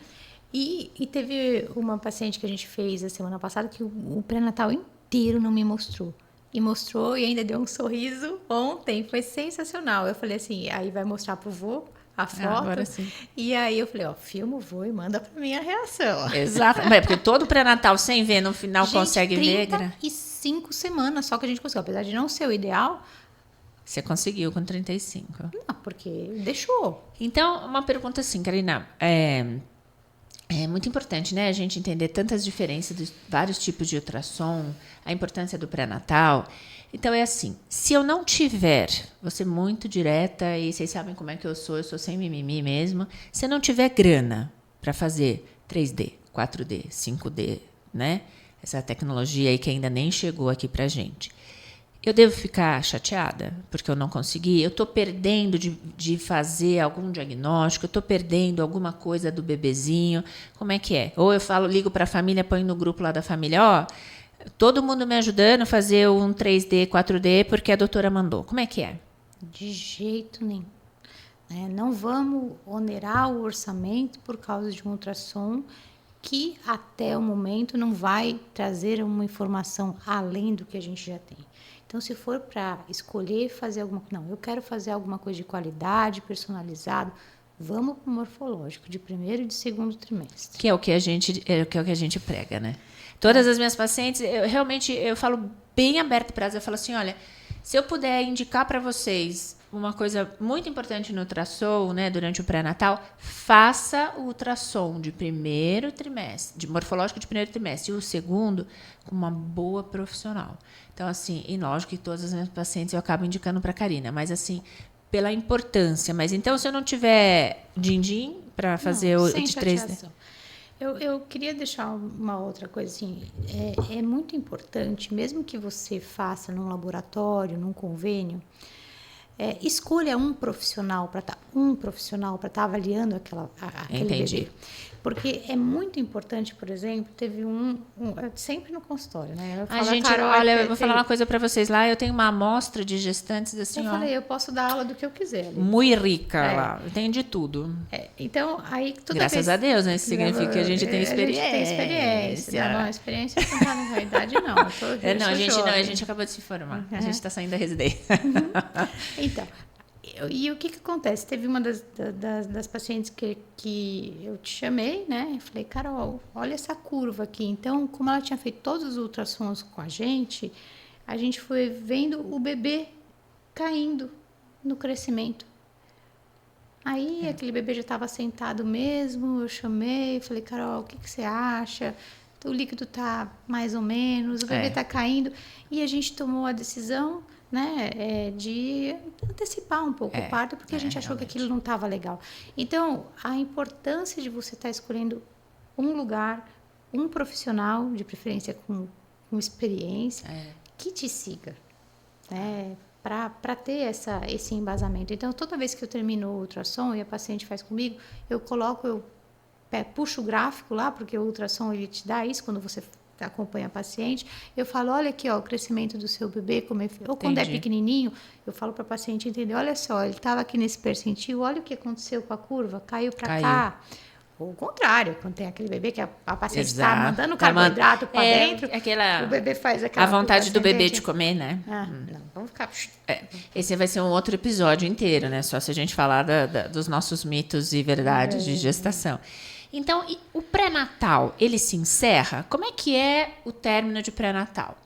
E teve uma paciente que a gente fez a semana passada que o pré-natal inteiro não me mostrou. E mostrou e ainda deu um sorriso ontem. Foi sensacional. Eu falei assim, aí vai mostrar pro vô a foto. Agora sim. E aí eu falei, filma o vô e manda pra mim a reação. Exato. Mas porque todo pré-natal sem ver, no final Gente, consegue ver. 35 semanas só que a gente conseguiu. Apesar de não ser o ideal. Você conseguiu com 35. Não, porque deixou. Então, uma pergunta assim, Karina. É muito importante, né, a gente entender tantas diferenças dos vários tipos de ultrassom, a importância do pré-natal. Então, é assim, se eu não tiver, vou ser muito direta, e vocês sabem como é que eu sou sem mimimi mesmo, se eu não tiver grana para fazer 3D, 4D, 5D, né, essa tecnologia aí que ainda nem chegou aqui pra gente, eu devo ficar chateada porque eu não consegui? Eu estou perdendo de fazer algum diagnóstico? Eu estou perdendo alguma coisa do bebezinho? Como é que é? Ou eu ligo para a família, põe no grupo lá da família, todo mundo me ajudando a fazer um 3D, 4D porque a doutora mandou. Como é que é? De jeito nenhum. Não vamos onerar o orçamento por causa de um ultrassom que até o momento não vai trazer uma informação além do que a gente já tem. Então, se for para escolher fazer eu quero fazer alguma coisa de qualidade, personalizado, vamos para o morfológico, de primeiro e de segundo trimestre. Que é o que a gente prega, né? Todas as minhas pacientes, eu falo bem aberto para elas, eu falo assim, olha, se eu puder indicar para vocês uma coisa muito importante no ultrassom, né, durante o pré-natal, faça o ultrassom de primeiro trimestre, de morfológico de primeiro trimestre, e o segundo com uma boa profissional. Então, assim, e lógico que todas as minhas pacientes eu acabo indicando para a Karina, mas assim, pela importância. Mas então, se eu não tiver din-din para fazer o de 3D... Eu queria deixar uma outra coisa assim, é muito importante, mesmo que você faça num laboratório, num convênio, escolha um profissional para estar avaliando aquele bebê. Porque é muito importante, por exemplo, teve sempre no consultório, né? Eu vou falar uma coisa para vocês lá, eu tenho uma amostra de gestantes assim, eu posso dar aula do que eu quiser. Ali. Muito rica lá, eu tenho de tudo. Então, aí Graças a Deus, né? Isso significa que a gente tem experiência. A gente tem experiência. Não, experiência não tá na realidade, não. A gente acabou de se formar. A gente está saindo da residência. Então, e o que acontece? Teve uma das pacientes que eu te chamei, né? Eu falei, Carol, olha essa curva aqui. Então, como ela tinha feito todos os ultrassons com a gente foi vendo o bebê caindo no crescimento. Aí, aquele bebê já estava sentado mesmo, eu chamei, falei, Carol, o que você acha? O líquido está mais ou menos, o bebê está caindo. E a gente tomou a decisão, né, de antecipar um pouco o parto, porque a gente achou que aquilo não estava legal. Então, a importância de você estar escolhendo um lugar, um profissional, de preferência com experiência, que te siga, né, para ter esse embasamento. Então, toda vez que eu termino o ultrassom e a paciente faz comigo, eu puxo o gráfico lá, porque o ultrassom ele te dá isso quando você acompanha a paciente. Eu falo, olha aqui, o crescimento do seu bebê, ou quando é pequenininho, eu falo para a paciente entender, olha só, ele estava aqui nesse percentil, olha o que aconteceu com a curva, caiu para cá. Ou o contrário, quando tem aquele bebê que a paciente está mandando carboidrato para dentro, o bebê faz aquela... A vontade do bebê de comer, né? Não, vamos ficar... Esse vai ser um outro episódio inteiro, né? Só se a gente falar dos nossos mitos e verdades de gestação. Então, o pré-natal, ele se encerra? Como é que é o término de pré-natal?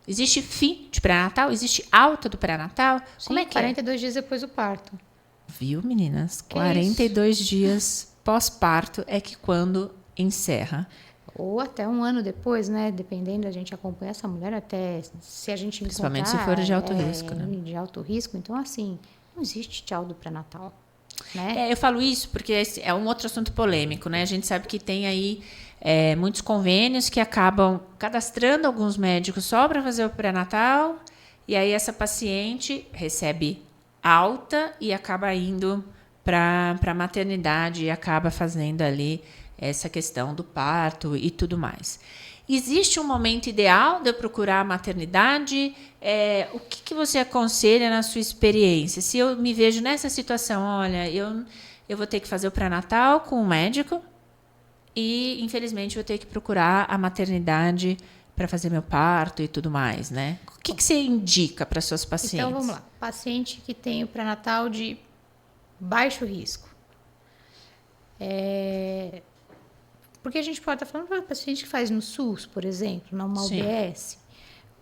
Existe fim de pré-natal? Existe alta do pré-natal? Como é que 42 dias depois do parto. Viu, meninas? 42 dias pós-parto é que quando encerra. Ou até um ano depois, né? Dependendo, a gente acompanha essa mulher até se a gente encontrar... Principalmente se for de alto risco, né? De alto risco. Então, assim, não existe tchau do pré-natal. Né? Eu falo isso porque é um outro assunto polêmico, né? A gente sabe que tem aí muitos convênios que acabam cadastrando alguns médicos só para fazer o pré-natal, e aí essa paciente recebe alta e acaba indo para a maternidade e acaba fazendo ali essa questão do parto e tudo mais. Existe um momento ideal de eu procurar a maternidade? O que você aconselha na sua experiência? Se eu me vejo nessa situação, olha, eu vou ter que fazer o pré-natal com o médico e, infelizmente, vou ter que procurar a maternidade para fazer meu parto e tudo mais, né? O que você indica para suas pacientes? Então, vamos lá. Paciente que tem o pré-natal de baixo risco. Porque a gente pode estar falando para paciente que faz no SUS, por exemplo, numa UBS,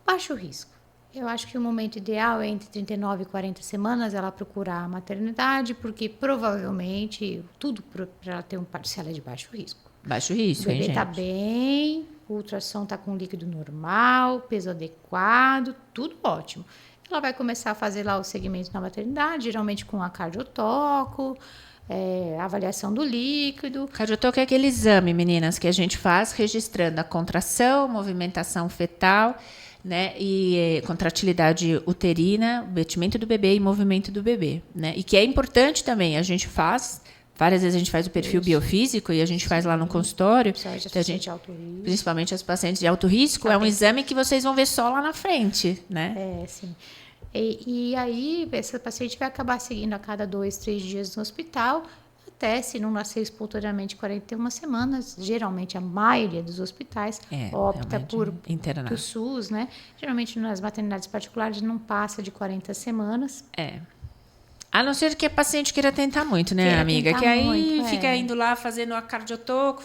baixo risco. Eu acho que o momento ideal é entre 39 e 40 semanas ela procurar a maternidade, porque provavelmente tudo para ela ter um parto, se ela é de baixo risco. Baixo risco, o bebê hein, está gente? bem, o ultrassom está com líquido normal, peso adequado, tudo ótimo. Ela vai começar a fazer lá o segmento na maternidade, geralmente com a cardiotoco, avaliação do líquido. Cardiotoco é aquele exame, meninas, que a gente faz registrando a contração, movimentação fetal, né, e contratilidade uterina, o batimento do bebê e movimento do bebê, né? E que é importante também, a gente faz, várias vezes a gente faz o perfil biofísico e a gente faz lá no consultório. Principalmente as pacientes de alto risco, é um exame que vocês vão ver só lá na frente, né? Sim. E aí, essa paciente vai acabar seguindo a cada 2, 3 dias no hospital, até se não nascer espontaneamente 41 semanas. Geralmente, a maioria dos hospitais opta por o SUS, né? Geralmente, nas maternidades particulares, não passa de 40 semanas. A não ser que a paciente queira tentar muito, né, amiga? Que aí fica indo lá fazendo a cardiotoco.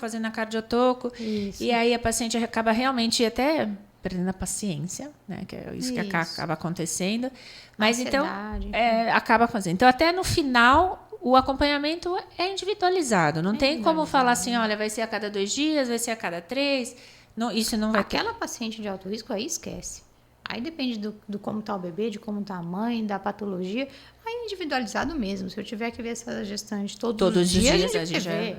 Isso. E aí a paciente acaba realmente até perdendo a paciência, né? Que é isso que acaba acontecendo. Mas então, acaba fazendo. Então, até no final, o acompanhamento é individualizado. Não tem como falar assim, olha, vai ser a cada 2 dias, vai ser a cada 3. Não, isso não vai Aquela paciente de alto risco, aí esquece. Aí depende do como está o bebê, de como está a mãe, da patologia. Aí é individualizado mesmo. Se eu tiver que ver essa gestante todos os dias, a gente vê.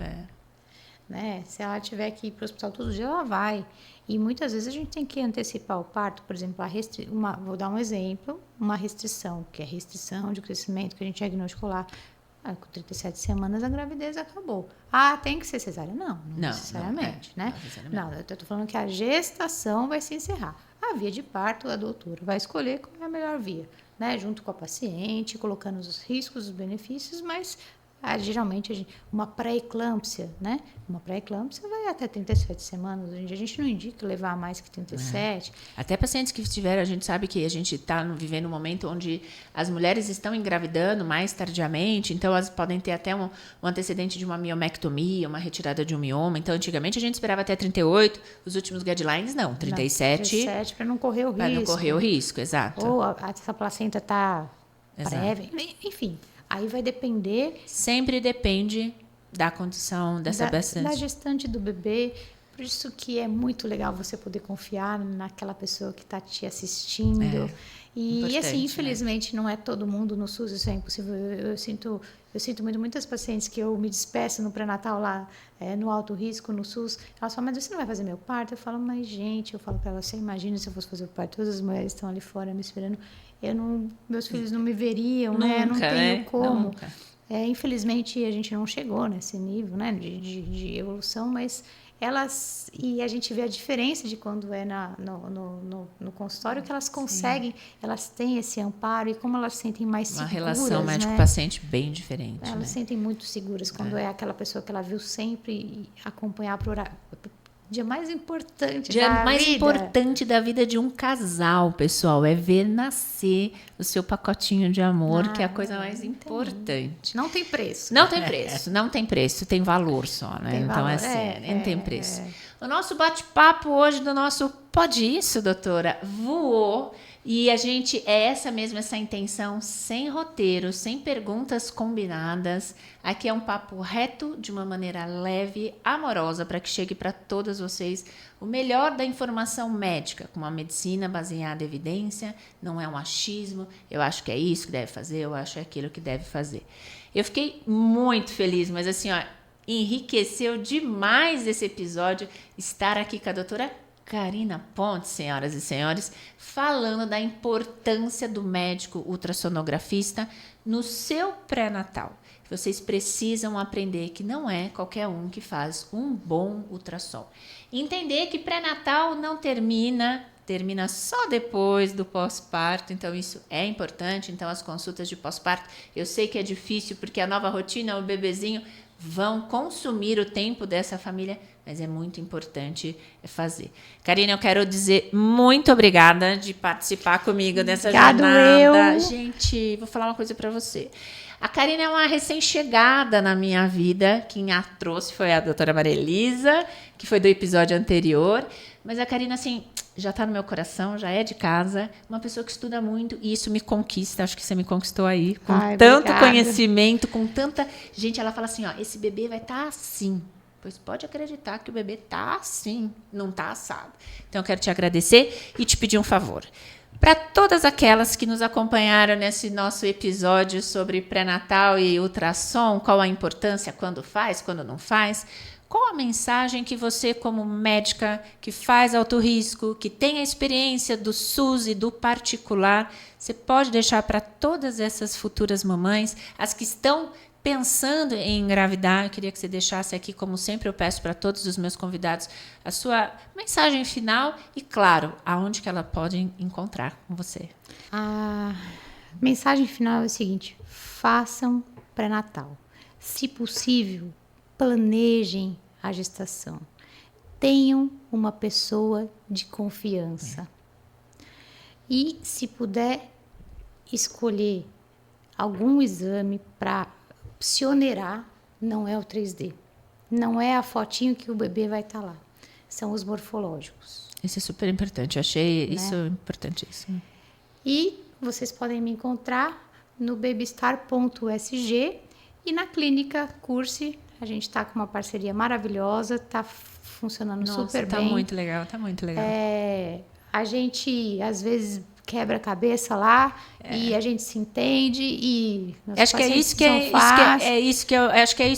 Né? Se ela tiver que ir para o hospital todos os dias, ela vai. E muitas vezes a gente tem que antecipar o parto. Por exemplo, vou dar um exemplo, uma restrição, que é restrição de crescimento, que a gente diagnosticou lá. Com 37 semanas a gravidez acabou. Tem que ser cesárea? Não necessariamente, né? Não, eu estou falando que a gestação vai se encerrar. A via de parto, a doutora vai escolher qual é a melhor via, né? Junto com a paciente, colocando os riscos, os benefícios, mas geralmente uma pré-eclâmpsia, né? Uma pré-eclâmpsia vai até 37 semanas. Hoje em dia a gente não indica levar mais que 37. Até pacientes que tiveram, a gente sabe que a gente está vivendo um momento onde as mulheres estão engravidando mais tardiamente, então elas podem ter até um antecedente de uma miomectomia, uma retirada de um mioma. Então, antigamente a gente esperava até 38, os últimos guidelines não, 37. 37 para não correr o risco. Para não correr o risco, exato. Ou essa placenta está prévia, enfim. Aí vai depender... Sempre depende da condição dessa gestante. Da gestante do bebê. Por isso que é muito legal você poder confiar naquela pessoa que está te assistindo. E assim, infelizmente, não é todo mundo no SUS, isso é impossível. Eu sinto muitas pacientes que eu me despeço no pré-natal lá, no alto risco, no SUS. Elas falam, mas você não vai fazer meu parto? Eu falo, mas gente, eu falo para elas, você imagina se eu fosse fazer o parto? Todas as mulheres estão ali fora me esperando. Meus filhos não me veriam, nunca, né? Não tenho como. Nunca. Infelizmente, a gente não chegou nesse nível, né, de evolução, mas e a gente vê a diferença de quando no consultório, que elas conseguem, elas têm esse amparo e como elas se sentem mais seguras. Uma relação médico-paciente bem diferente. Elas se sentem muito seguras quando é aquela pessoa que ela viu sempre e acompanhar por dia mais importante importante da vida de um casal, pessoal, é ver nascer o seu pacotinho de amor, que é a coisa mais importante. Não tem preço. Não tem preço, tem valor só, né? Tem então, valor, não tem preço. O nosso bate-papo hoje do nosso Pode Isso, doutora, voou. E a gente essa intenção, sem roteiro, sem perguntas combinadas. Aqui é um papo reto, de uma maneira leve, amorosa, para que chegue para todas vocês o melhor da informação médica, com uma medicina baseada em evidência, não é um achismo, eu acho que é isso que deve fazer, eu acho que é aquilo que deve fazer. Eu fiquei muito feliz, mas assim, enriqueceu demais esse episódio estar aqui com a doutora Karina Pontes, senhoras e senhores, falando da importância do médico ultrassonografista no seu pré-natal. Vocês precisam aprender que não é qualquer um que faz um bom ultrassom. Entender que pré-natal não termina só depois do pós-parto, então isso é importante. Então as consultas de pós-parto, eu sei que é difícil porque a nova rotina, o bebezinho, vão consumir o tempo dessa família, mas é muito importante fazer. Karina, eu quero dizer muito obrigada de participar comigo dessa jornada. Gente, vou falar uma coisa para você. A Karina é uma recém-chegada na minha vida. Quem a trouxe foi a doutora Maria Elisa, que foi do episódio anterior. Mas a Karina, assim, já está no meu coração, já é de casa. Uma pessoa que estuda muito e isso me conquista. Acho que você me conquistou aí. Com tanto obrigada. Conhecimento, com tanta... Gente, ela fala assim, ó, esse bebê vai estar assim. Pois pode acreditar que o bebê está assim, não está assado. Então, eu quero te agradecer e te pedir um favor. Para todas aquelas que nos acompanharam nesse nosso episódio sobre pré-natal e ultrassom, qual a importância, quando faz, quando não faz, qual a mensagem que você, como médica, que faz alto risco, que tem a experiência do SUS e do particular, você pode deixar para todas essas futuras mamães, as que estão pensando em engravidar? Eu queria que você deixasse aqui, como sempre eu peço para todos os meus convidados, a sua mensagem final e, claro, aonde que ela pode encontrar com você. A mensagem final é o seguinte: façam pré-natal. Se possível, planejem a gestação. Tenham uma pessoa de confiança. E, se puder, escolher algum exame para se onerar, não é o 3D. Não é a fotinho que o bebê vai estar lá. São os morfológicos. Isso é super importante. Eu achei isso importantíssimo. E vocês podem me encontrar no babystar.sg e na clínica Curse. A gente está com uma parceria maravilhosa, está funcionando super bem. Tá muito legal, tá muito legal. A gente, às vezes, quebra a cabeça lá e a gente se entende e acho que é isso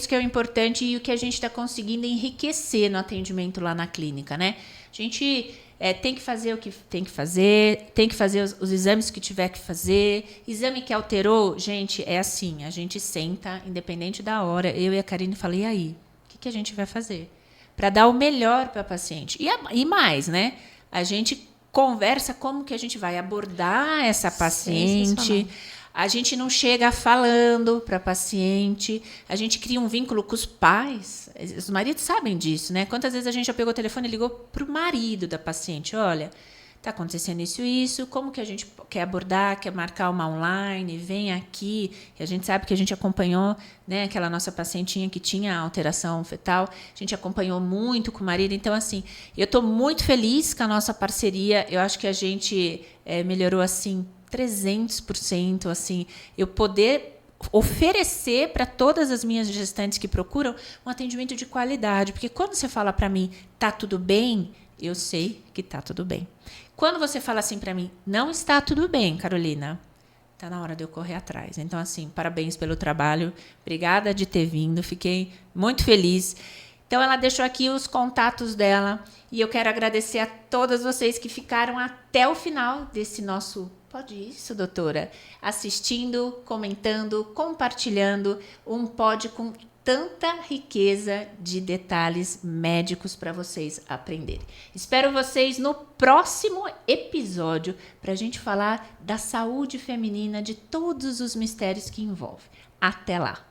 que é o importante e o que a gente está conseguindo enriquecer no atendimento lá na clínica, né? A gente tem que fazer o que tem que fazer os exames que tiver que fazer. Exame que alterou, gente, é assim, a gente senta, independente da hora, eu e a Karine falei, e aí, o que a gente vai fazer? Para dar o melhor para a paciente. E mais, né? A gente conversa como que a gente vai abordar essa paciente. A gente não chega falando para a paciente. A gente cria um vínculo com os pais. Os maridos sabem disso, né? Quantas vezes a gente já pegou o telefone e ligou para o marido da paciente. Olha, está acontecendo isso. Como que a gente quer abordar? Quer marcar uma online? Vem aqui. E a gente sabe que a gente acompanhou, né, aquela nossa pacientinha que tinha alteração fetal. A gente acompanhou muito com o marido. Então, assim, eu estou muito feliz com a nossa parceria. Eu acho que a gente melhorou, assim, 300%. Assim, eu poder oferecer para todas as minhas gestantes que procuram um atendimento de qualidade. Porque quando você fala para mim, tá tudo bem, eu sei que tá tudo bem. Quando você fala assim para mim, não está tudo bem, Carolina, tá na hora de eu correr atrás. Então, assim, parabéns pelo trabalho. Obrigada de ter vindo. Fiquei muito feliz. Então, ela deixou aqui os contatos dela. E eu quero agradecer a todas vocês que ficaram até o final desse nosso... Pode isso, doutora? Assistindo, comentando, compartilhando um pod com tanta riqueza de detalhes médicos para vocês aprenderem. Espero vocês no próximo episódio para a gente falar da saúde feminina, de todos os mistérios que envolve. Até lá!